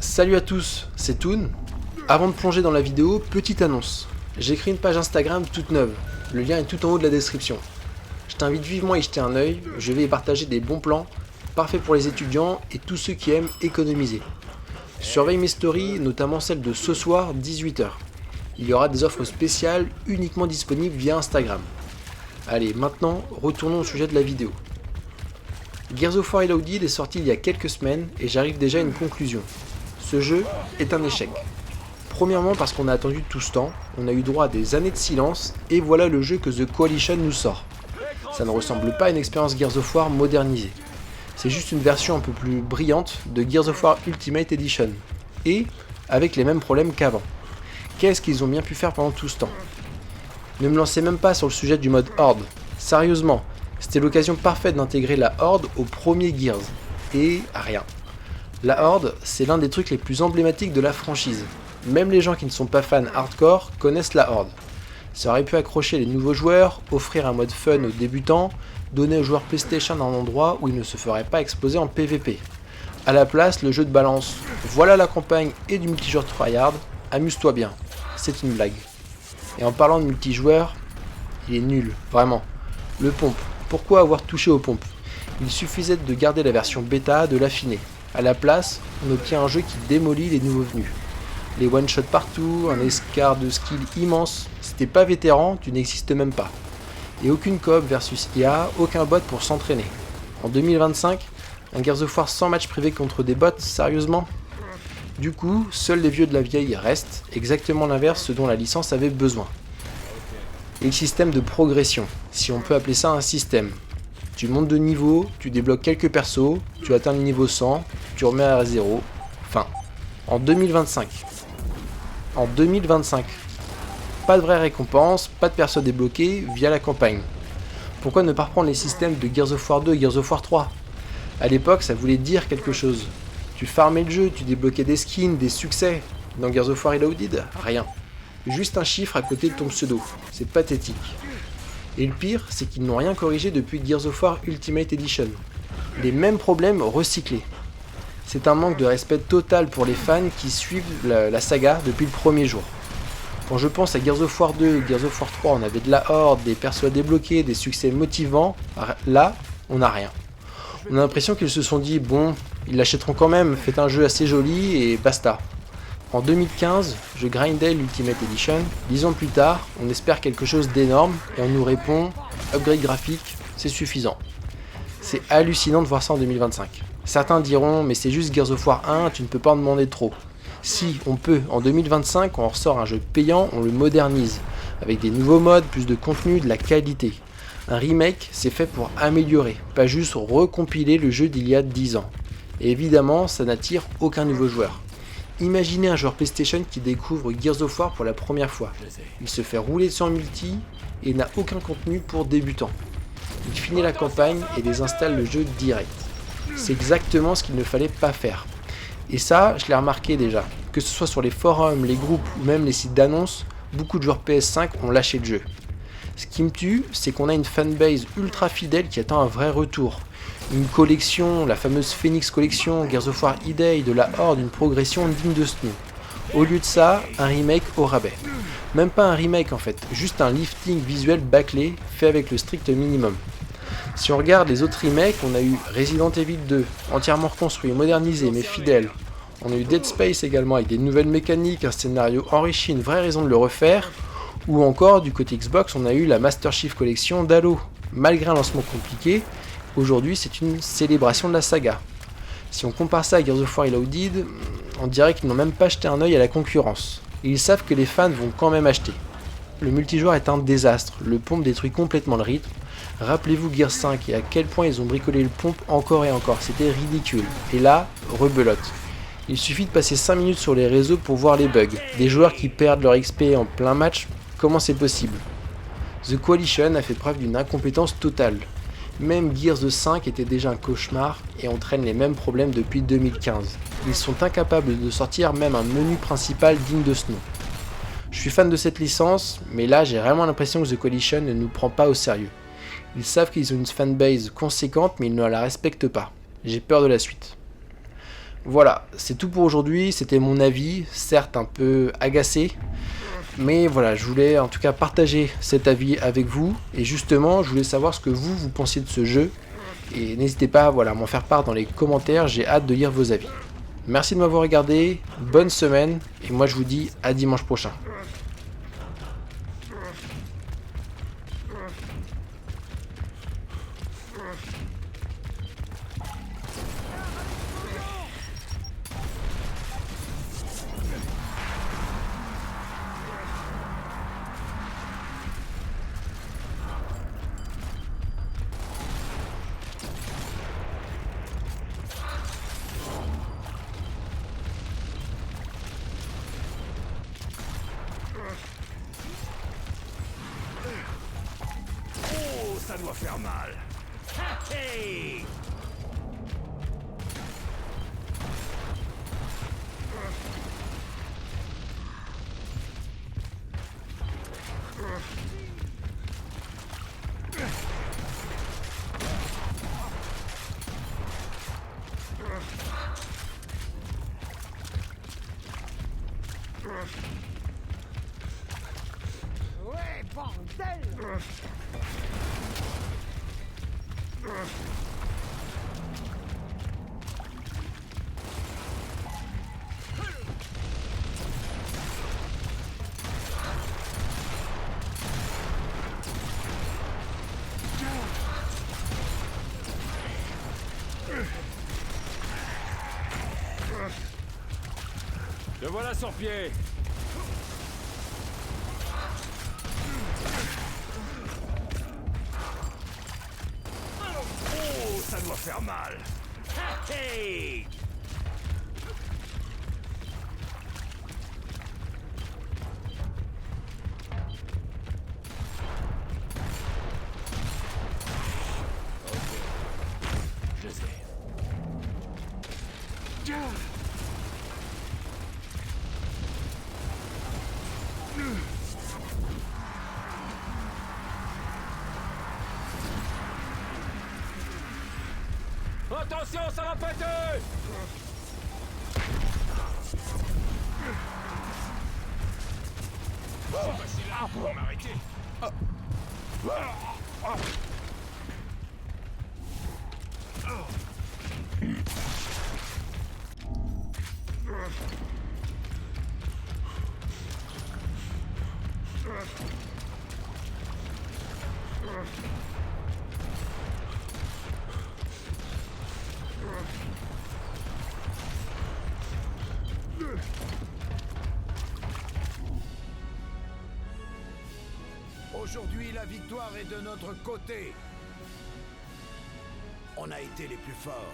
Salut à tous, c'est Toon. Avant de plonger dans la vidéo, petite annonce. J'ai créé une page Instagram toute neuve, le lien est tout en haut de la description. Je t'invite vivement à y jeter un œil, je vais y partager des bons plans, parfaits pour les étudiants et tous ceux qui aiment économiser. Surveille mes stories, notamment celle de ce soir 18h. Il y aura des offres spéciales uniquement disponibles via Instagram. Allez, maintenant, retournons au sujet de la vidéo. Gears of War Reloaded est sorti il y a quelques semaines et j'arrive déjà à une conclusion. Ce jeu est un échec. Premièrement parce qu'on a attendu tout ce temps, on a eu droit à des années de silence et voilà le jeu que The Coalition nous sort. Ça ne ressemble pas à une expérience Gears of War modernisée. C'est juste une version un peu plus brillante de Gears of War Ultimate Edition et avec les mêmes problèmes qu'avant. Qu'est-ce qu'ils ont bien pu faire pendant tout ce temps? Ne me lancez même pas sur le sujet du mode Horde. Sérieusement, c'était l'occasion parfaite d'intégrer la Horde au premier Gears. Et rien. La Horde, c'est l'un des trucs les plus emblématiques de la franchise. Même les gens qui ne sont pas fans hardcore connaissent la Horde. Ça aurait pu accrocher les nouveaux joueurs, offrir un mode fun aux débutants, donner aux joueurs PlayStation un endroit où ils ne se feraient pas exploser en PvP. A la place, le jeu de balance, voilà la campagne et du multijoueur tryhard, amuse-toi bien, c'est une blague. Et en parlant de multijoueur, il est nul, vraiment. Le pompe, pourquoi avoir touché aux pompes? Il suffisait de garder la version bêta, de l'affiner. A la place, on obtient un jeu qui démolit les nouveaux venus. Les one-shots partout, un escar de skill immense, si t'es pas vétéran, tu n'existes même pas. Et aucune coop versus IA, aucun bot pour s'entraîner. En 2025, un Gears of War sans match privé contre des bots, sérieusement? Du coup, seuls les vieux de la vieille restent, exactement l'inverse ce dont la licence avait besoin. Et le système de progression, si on peut appeler ça un système. Tu montes de niveau, tu débloques quelques persos, tu atteins le niveau 100, tu remets à 0, fin. En 2025. En 2025. Pas de vraie récompense, pas de perso débloqué via la campagne. Pourquoi ne pas reprendre les systèmes de Gears of War 2 et Gears of War 3? À l'époque, ça voulait dire quelque chose. Tu farmais le jeu, tu débloquais des skins, des succès. Dans Gears of War Reloaded, rien. Juste un chiffre à côté de ton pseudo. C'est pathétique. Et le pire, c'est qu'ils n'ont rien corrigé depuis Gears of War Ultimate Edition. Les mêmes problèmes recyclés. C'est un manque de respect total pour les fans qui suivent la saga depuis le premier jour. Quand je pense à Gears of War 2 et Gears of War 3, on avait de la horde, des persos à débloquer, des succès motivants. Là, on n'a rien. On a l'impression qu'ils se sont dit, bon, ils l'achèteront quand même, faites un jeu assez joli et basta. En 2015, je grindais l'Ultimate Edition. 10 ans plus tard, on espère quelque chose d'énorme et on nous répond upgrade graphique, c'est suffisant. C'est hallucinant de voir ça en 2025. Certains diront, mais c'est juste Gears of War 1, tu ne peux pas en demander trop. Si, on peut. En 2025, quand on ressort un jeu payant, on le modernise. Avec des nouveaux modes, plus de contenu, de la qualité. Un remake, c'est fait pour améliorer, pas juste recompiler le jeu d'il y a 10 ans. Et évidemment, ça n'attire aucun nouveau joueur. Imaginez un joueur PlayStation qui découvre Gears of War pour la première fois. Il se fait rouler dessus en multi et n'a aucun contenu pour débutants. Il finit la campagne et désinstalle le jeu direct. C'est exactement ce qu'il ne fallait pas faire. Et ça, je l'ai remarqué déjà. Que ce soit sur les forums, les groupes ou même les sites d'annonces, beaucoup de joueurs PS5 ont lâché le jeu. Ce qui me tue, c'est qu'on a une fanbase ultra fidèle qui attend un vrai retour. Une collection, la fameuse Phoenix Collection, Gears of War E-Day, de la Horde, une progression digne de ce nom. Au lieu de ça, un remake au rabais. Même pas un remake en fait, juste un lifting visuel bâclé, fait avec le strict minimum. Si on regarde les autres remakes, on a eu Resident Evil 2, entièrement reconstruit, modernisé mais fidèle. On a eu Dead Space également avec des nouvelles mécaniques, un scénario enrichi, une vraie raison de le refaire. Ou encore, du côté Xbox, on a eu la Master Chief Collection d'Halo. Malgré un lancement compliqué, aujourd'hui c'est une célébration de la saga. Si on compare ça à Gears of War Reloaded, on dirait qu'ils n'ont même pas jeté un œil à la concurrence. Et ils savent que les fans vont quand même acheter. Le multijoueur est un désastre, le pompe détruit complètement le rythme. Rappelez-vous Gears 5 et à quel point ils ont bricolé le pompe encore et encore, c'était ridicule. Et là, rebelote. Il suffit de passer 5 minutes sur les réseaux pour voir les bugs. Des joueurs qui perdent leur XP en plein match, comment c'est possible? The Coalition a fait preuve d'une incompétence totale. Même Gears 5 était déjà un cauchemar et entraîne les mêmes problèmes depuis 2015. Ils sont incapables de sortir même un menu principal digne de ce nom. Je suis fan de cette licence, mais là j'ai vraiment l'impression que The Coalition ne nous prend pas au sérieux. Ils savent qu'ils ont une fanbase conséquente mais ils ne la respectent pas. J'ai peur de la suite. Voilà, c'est tout pour aujourd'hui, c'était mon avis, certes un peu agacé, mais voilà, je voulais en tout cas partager cet avis avec vous, et justement, je voulais savoir ce que vous pensiez de ce jeu, et n'hésitez pas voilà, à m'en faire part dans les commentaires, j'ai hâte de lire vos avis. Merci de m'avoir regardé, bonne semaine, et moi je vous dis à dimanche prochain. Oh, ça doit faire mal. Hey! Ouais, bordel! Le voilà sur pied. Oh, ça doit faire mal. Hey! Je sais. Attention, ça va péter! Oh, bah c'est là pour m'arrêter. Aujourd'hui, la victoire est de notre côté. On a été les plus forts.